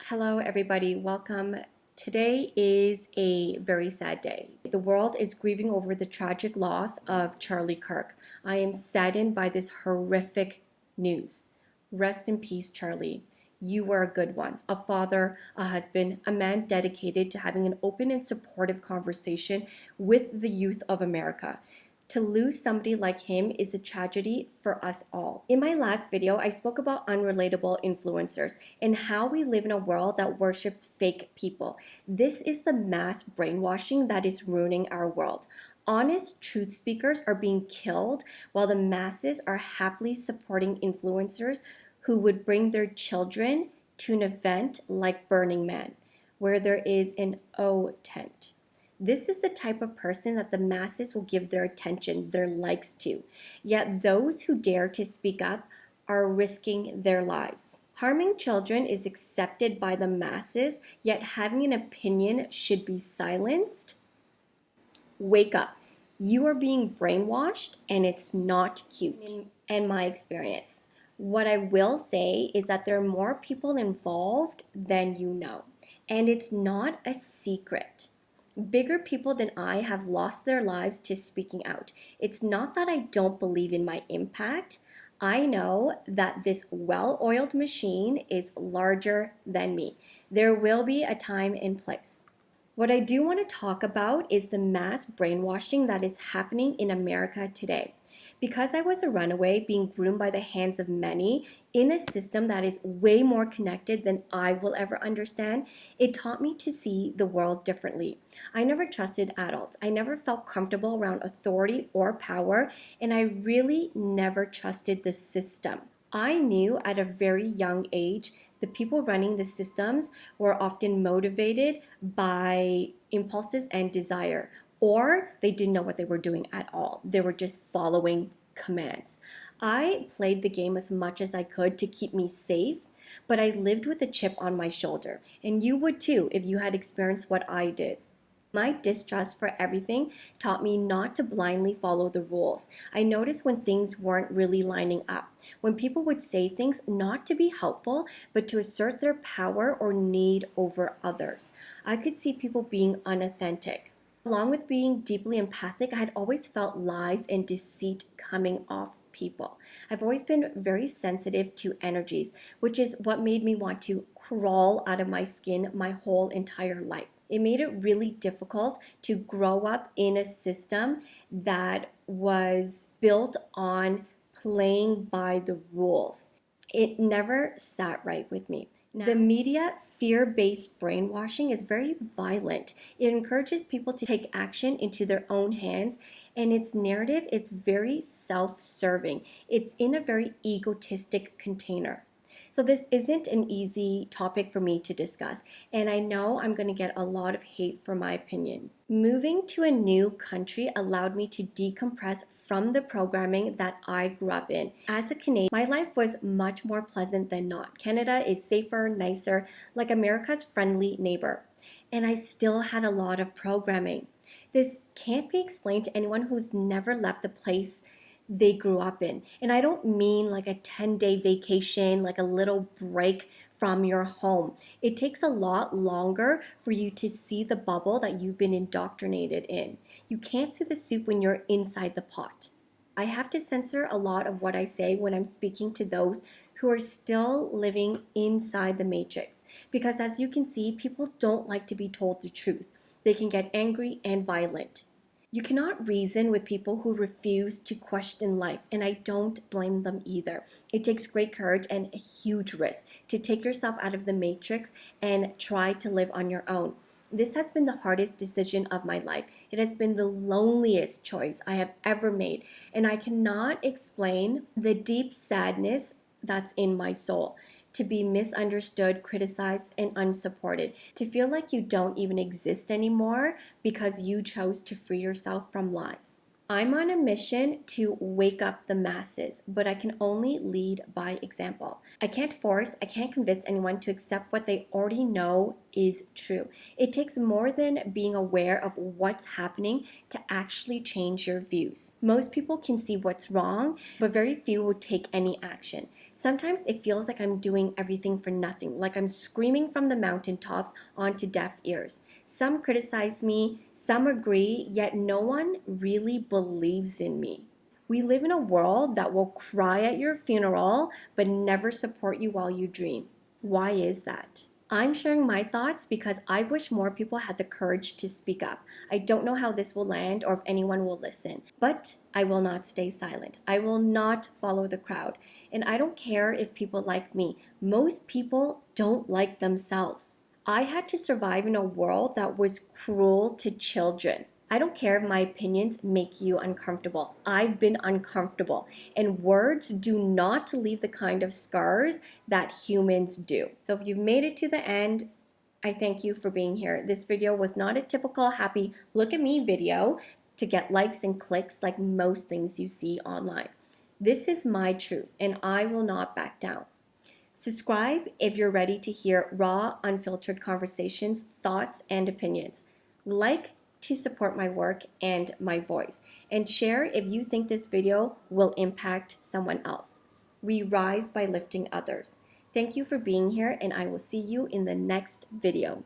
Hello, everybody. Welcome. Today is a very sad day. The world is grieving over the tragic loss of Charlie Kirk. I am saddened by this horrific news. Rest in peace, Charlie. You were a good one, a father, a husband, a man dedicated to having an open and supportive conversation with the youth of America. To lose somebody like him is a tragedy for us all. In my last video, I spoke about unrelatable influencers and how we live in a world that worships fake people. This is the mass brainwashing that is ruining our world. Honest truth speakers are being killed while the masses are happily supporting influencers who would bring their children to an event like Burning Man, where there is an O tent. This is the type of person that the masses will give their attention, their likes to. Yet those who dare to speak up are risking their lives. Harming children is accepted by the masses, yet having an opinion should be silenced. Wake up. You are being brainwashed and it's not cute, in my experience. What I will say is that there are more people involved than you know, and it's not a secret. Bigger people than I have lost their lives to speaking out. It's not that I don't believe in my impact. I know that this well-oiled machine is larger than me. There will be a time and place. What I do want to talk about is the mass brainwashing that is happening in America today. Because I was a runaway being groomed by the hands of many in a system that is way more connected than I will ever understand, it taught me to see the world differently. I never trusted adults. I never felt comfortable around authority or power, and I really never trusted the system. I knew at a very young age the people running the systems were often motivated by impulses and desire, or they didn't know what they were doing at all. They were just following commands. I played the game as much as I could to keep me safe, but I lived with a chip on my shoulder, and you would too if you had experienced what I did. My distrust for everything taught me not to blindly follow the rules. I noticed when things weren't really lining up, when people would say things not to be helpful, but to assert their power or need over others. I could see people being unauthentic. Along with being deeply empathic, I had always felt lies and deceit coming off people. I've always been very sensitive to energies, which is what made me want to crawl out of my skin my whole entire life. It made it really difficult to grow up in a system that was built on playing by the rules. It never sat right with me. The media fear-based brainwashing is very violent. It encourages people to take action into their own hands, and its narrative, it's very self-serving. It's in a very egotistic container. So this isn't an easy topic for me to discuss, and I know I'm going to get a lot of hate for my opinion. Moving to a new country allowed me to decompress from the programming that I grew up in. As a Canadian, my life was much more pleasant than not. Canada is safer, nicer, like America's friendly neighbor. And I still had a lot of programming. This can't be explained to anyone who's never left the place they grew up in. And I don't mean like a 10-day vacation, like a little break from your home. It takes a lot longer for you to see the bubble that you've been indoctrinated in. You can't see the soup when you're inside the pot. I have to censor a lot of what I say when I'm speaking to those who are still living inside the matrix. Because as you can see, people don't like to be told the truth. They can get angry and violent. You cannot reason with people who refuse to question life, and I don't blame them either. It takes great courage and a huge risk to take yourself out of the matrix and try to live on your own. This has been the hardest decision of my life. It has been the loneliest choice I have ever made, and I cannot explain the deep sadness that's in my soul. To be misunderstood, criticized, and unsupported. To feel like you don't even exist anymore because you chose to free yourself from lies. I'm on a mission to wake up the masses, but I can only lead by example. I can't convince anyone to accept what they already know is true. It takes more than being aware of what's happening to actually change your views. Most people can see what's wrong, but very few will take any action. Sometimes it feels like I'm doing everything for nothing, like I'm screaming from the mountaintops onto deaf ears. Some criticize me, some agree, yet no one really believes in me. We live in a world that will cry at your funeral, but never support you while you dream. Why is that? I'm sharing my thoughts because I wish more people had the courage to speak up. I don't know how this will land or if anyone will listen, but I will not stay silent. I will not follow the crowd. And I don't care if people like me. Most people don't like themselves. I had to survive in a world that was cruel to children. I don't care if my opinions make you uncomfortable. I've been uncomfortable, and words do not leave the kind of scars that humans do. So if you've made it to the end, I thank you for being here. This video was not a typical happy look at me video to get likes and clicks like most things you see online. This is my truth, and I will not back down. Subscribe if you're ready to hear raw, unfiltered conversations, thoughts, and opinions. Like to support my work and my voice. And share if you think this video will impact someone else. We rise by lifting others. Thank you for being here, and I will see you in the next video.